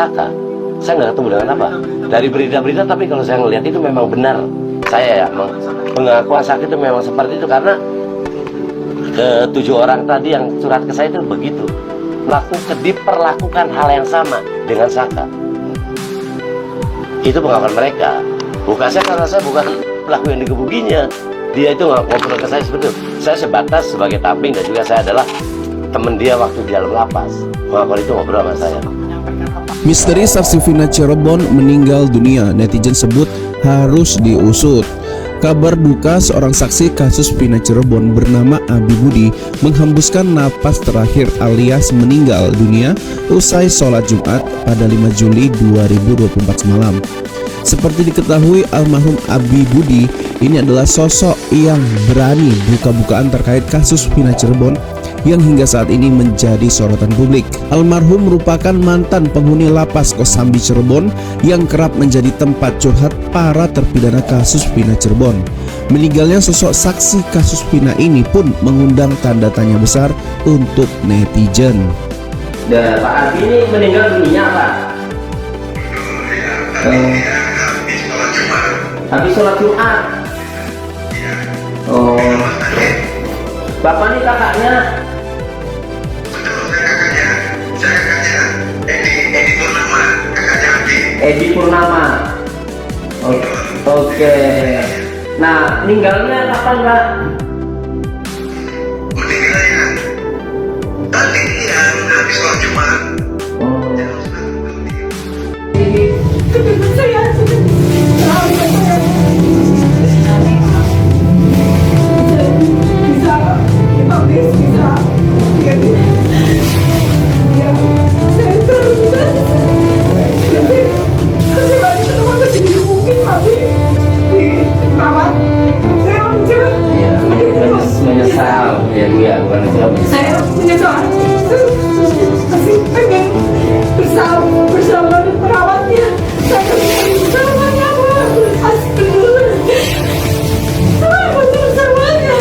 Saka. Saya nggak ketemu dengan apa dari berita-berita, tapi kalau saya ngelihat itu memang benar. Saya ya pengakuan Saka itu memang seperti itu, karena ke-7 orang tadi yang surat ke saya itu begitu, diperlakukan hal yang sama dengan Saka. Itu pengakuan mereka, bukan saya, karena saya bukan pelaku yang digebukinya. Dia itu ngobrol ke saya seperti itu. Saya sebatas sebagai tamping, dan juga saya adalah teman dia waktu di dalam lapas. Pengakuan itu ngobrol sama saya. Misteri saksi Vina Cirebon meninggal dunia, netizen sebut harus diusut. Kabar duka seorang saksi kasus Vina Cirebon bernama Abi Budi menghembuskan napas terakhir alias meninggal dunia usai sholat Jumat pada 5 Juli 2024 semalam. Seperti diketahui, almarhum Abi Budi ini adalah sosok yang berani buka-bukaan terkait kasus Vina Cirebon yang hingga saat ini menjadi sorotan publik. Almarhum merupakan mantan penghuni lapas Kosambi Cirebon yang kerap menjadi tempat curhat para terpidana kasus Vina Cirebon. Meninggalnya sosok saksi kasus Vina ini pun mengundang tanda tanya besar untuk netizen. Dan Pak Abi ini meninggal dunia apa? Habis sholat Jumat. Oh, Bapak ini kakaknya? Edi Purnama. Oke. Nah, meninggalnya kapan, Pak? Meninggalnya tadi habis sholat Jumat. Menyesal ya Bu ya, bukan menyesal. Saya menyesal. Masih pengen bersama perawatnya. Saya pengen bersamanya, Bu. Asik dulu. Saya mau bersamanya.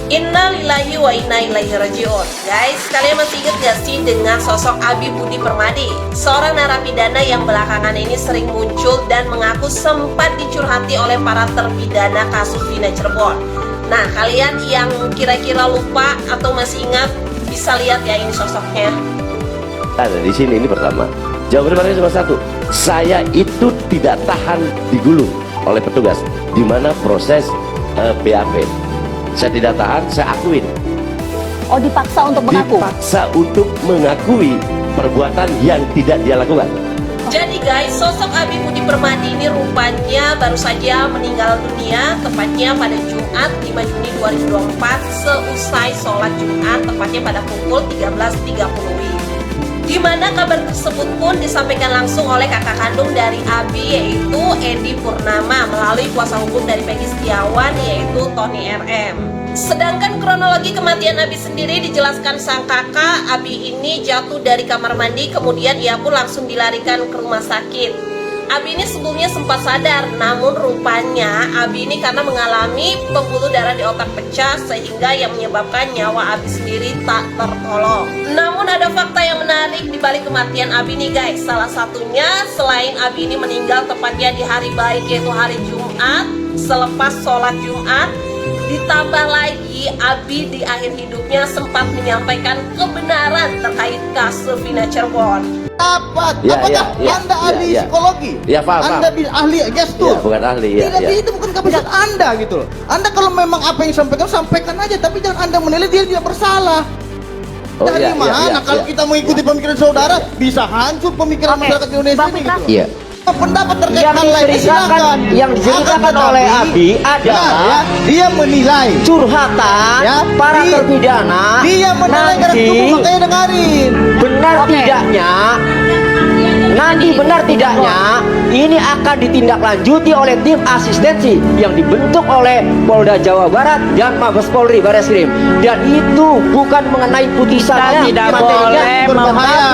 Innalillahi wa inna ilaihi raji'un. Guys, kalian masih ingat gak sih dengan sosok Abi Budi Permadi? Seorang narapidana yang belakangan ini sering muncul dan mengaku sempat dicurhati oleh para terpidana kasus Vina Cirebon. Nah, kalian yang kira-kira lupa atau masih ingat bisa lihat ya ini sosoknya. Ada di sini, ini pertama. Jawabannya cuma satu. Saya itu tidak tahan digulung oleh petugas di mana proses BAP. Saya tidak tahan, saya akuin. Oh, dipaksa untuk mengaku? Dipaksa untuk mengakui perbuatan yang tidak dia lakukan. Jadi guys, sosok Abi Budi Permadi ini rupanya baru saja meninggal dunia, tepatnya pada Jumat 5 Juni 2024 seusai sholat Jumat, tepatnya pada pukul 13.30 WIB. Di mana kabar tersebut pun disampaikan langsung oleh kakak kandung dari Abi, yaitu Edi Purnama, melalui kuasa hukum dari Peggy Setiawan, yaitu Tony RM. Sedangkan kronologi kematian Abi sendiri dijelaskan sang kakak. Abi ini jatuh dari kamar mandi, kemudian ia pun langsung dilarikan ke rumah sakit. Abi ini sebelumnya sempat sadar, namun rupanya Abi ini karena mengalami pembuluh darah di otak pecah sehingga yang menyebabkan nyawa Abi sendiri tak tertolong. Namun ada fakta yang menarik di balik kematian Abi nih guys. Salah satunya, selain Abi ini meninggal tepatnya di hari baik yaitu hari Jumat, selepas sholat Jumat, ditambah lagi Abi di akhir hidupnya sempat menyampaikan kebenaran terkait kasus Vina Cirebon. Apakah Ya, Anda ahli psikologi? Ya, paham. Anda ahli gestur? Ya, bukan ahli. Tidak, itu bukan kapasitas Anda gitu loh. Anda kalau memang apa yang sampaikan aja, tapi jangan Anda menilai dia tidak bersalah. Dari mana kalau kita mengikuti pemikiran saudara bisa hancur pemikiran masyarakat Indonesia ini gitu loh. Iya. Pendapat terkait yang hal lain silakan. yang diceritakan oleh Abi adalah dia menilai curhatan para terpidana. Dia menilai garis tubuh, makanya dengarin. Benar tidaknya nanti benar tidaknya ini akan ditindaklanjuti oleh tim asistensi yang dibentuk oleh Polda Jawa Barat dan Mabes Polri Barreskrim, dan itu bukan mengenai putusannya, tidak materinya boleh berbahaya.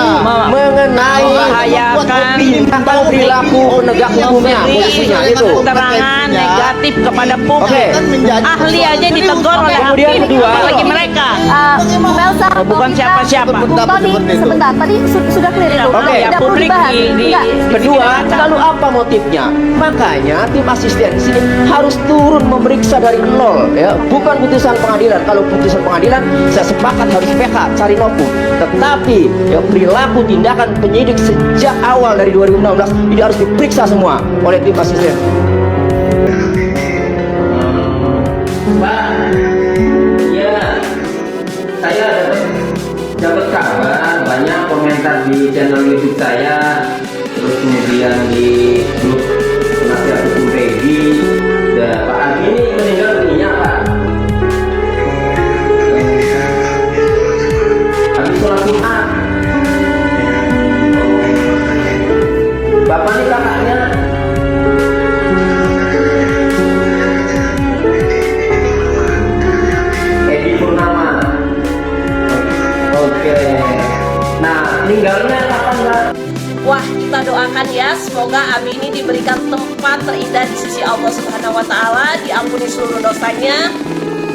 mengenai membahayakan tentang perilaku penegak hukumnya, posisinya itu. keterangan negatif kepada publik. Kan menjadi Ahli aja ditegur oleh Kemudian hakim, kedua, apalagi mereka. Melsa, Bukan siapa-siapa. Bung Tony, sebentar. Tadi sudah clear itu. Oke, Tidak perlu publik dibahas. Enggak. Kedua, lalu apa motifnya? Makanya tim asistensi harus turun memeriksa dari nol, ya, bukan putusan pengadilan. Kalau putusan pengadilan, saya sepakat harus PH, cari novum. Tetapi ya, perilaku tindakan penyidik sejak awal dari 2016 ini harus diperiksa semua oleh tim asisten. Pak, ya, saya dapat kabar banyak komentar di channel YouTube saya, terus kemudian di grup penasihat hukum Peggy. Pak Abi ini meninggal dunia, Pak. Habis sholat Jumat. Bapak ini kakaknya. Edi Purnama. Oke. Nah, meninggalnya kapan, Pak? Wah, kita doakan ya, semoga Abi ini diberikan tempat terindah di sisi Allah Subhanahu wa Ta'ala, diampuni seluruh dosanya.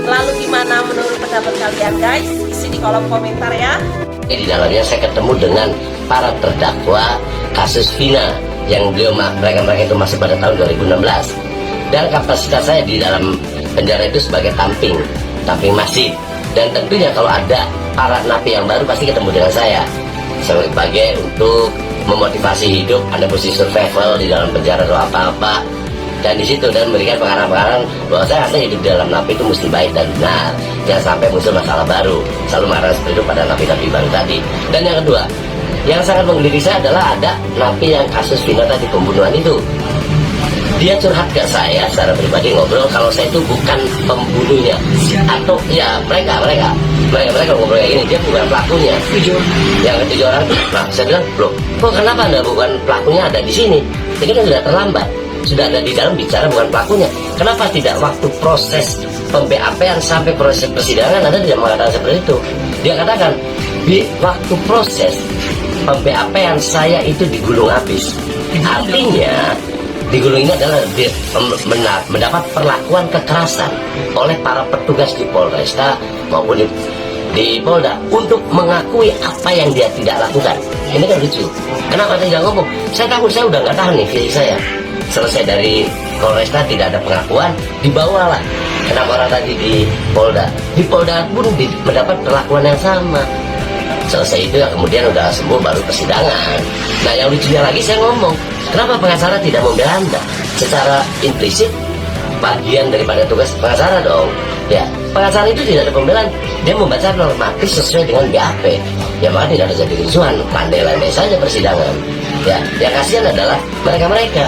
Lalu gimana menurut pendapat kalian, guys? Isi di kolom komentar ya. Di dalamnya saya ketemu dengan para terdakwa kasus Vina yang mereka itu masih pada tahun 2016. Dan kapasitas saya di dalam penjara itu sebagai tamping masif. Dan tentunya kalau ada para napi yang baru pasti ketemu dengan saya sebagai untuk memotivasi hidup, Anda mesti survival di dalam penjara atau apa-apa, dan di situ dan memberikan pengarang-pengarang bahwa saya rasa hidup di dalam napi itu mesti baik dan benar, jangan sampai muncul masalah baru, selalu marah seperti itu pada napi-napi baru tadi. Dan yang kedua, yang sangat menggelitik saya adalah ada napi yang kasus Vina tadi, pembunuhan itu. Dia curhat ke saya secara pribadi, ngobrol kalau saya itu bukan pembunuhnya, atau ya mereka ngobrol kayak gini, dia bukan pelakunya. Yang ketujuh orang itu, nah saya bilang, loh, kok kenapa Anda bukan pelakunya ada di sini? Ini kan sudah terlambat, sudah ada di dalam bicara bukan pelakunya. Kenapa tidak waktu proses pem-BAP-an sampai proses persidangan Anda tidak mengatakan seperti itu? Dia katakan di waktu proses pem-BAP-an saya itu digulung habis. Artinya digulung ini adalah mendapat perlakuan kekerasan oleh para petugas di Polresta maupun di Polda untuk mengakui apa yang dia tidak lakukan. Ini kan lucu. Kenapa saya tidak ngomong? Saya takut saya udah nggak tahan nih fisik saya. Selesai dari Polresta tidak ada pengakuan, dibawalah kenapa orang tadi di Polda. Di Polda pun mendapat perlakuan yang sama. Selesai itu ya kemudian udah sembuh baru persidangan. Nah yang lucunya lagi saya ngomong, kenapa pengacara tidak membela Anda? Secara implisit bagian daripada tugas pengacara dong. Ya, pengacara itu tidak ada pembelaan, dia membaca normatif sesuai dengan BAP. Ya maka tidak terjadi kerusuhan, landai-landai saja persidangan. Ya, yang kasihan adalah mereka-mereka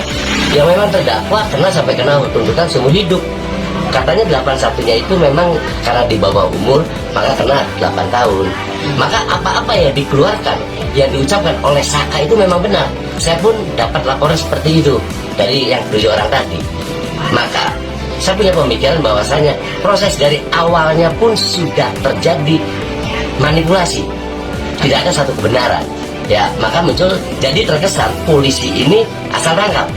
yang memang terdakwa kena sampai kena tuntutan seumur hidup. Katanya 81-nya itu memang karena di bawah umur maka kena 8 tahun. Maka apa-apa yang dikeluarkan, yang diucapkan oleh Saka itu memang benar. Saya pun dapat laporan seperti itu dari yang 7 orang tadi. Maka saya punya pemikiran bahwasanya proses dari awalnya pun sudah terjadi manipulasi, tidak ada satu kebenaran. Ya, maka muncul jadi terkesan polisi ini asal tangkap.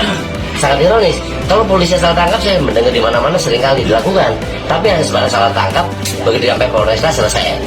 Sangat ironis. Kalau polisi asal tangkap saya mendengar di mana-mana seringkali dilakukan, tapi hanya sebagai salah tangkap begitu sampai Polresta selesai.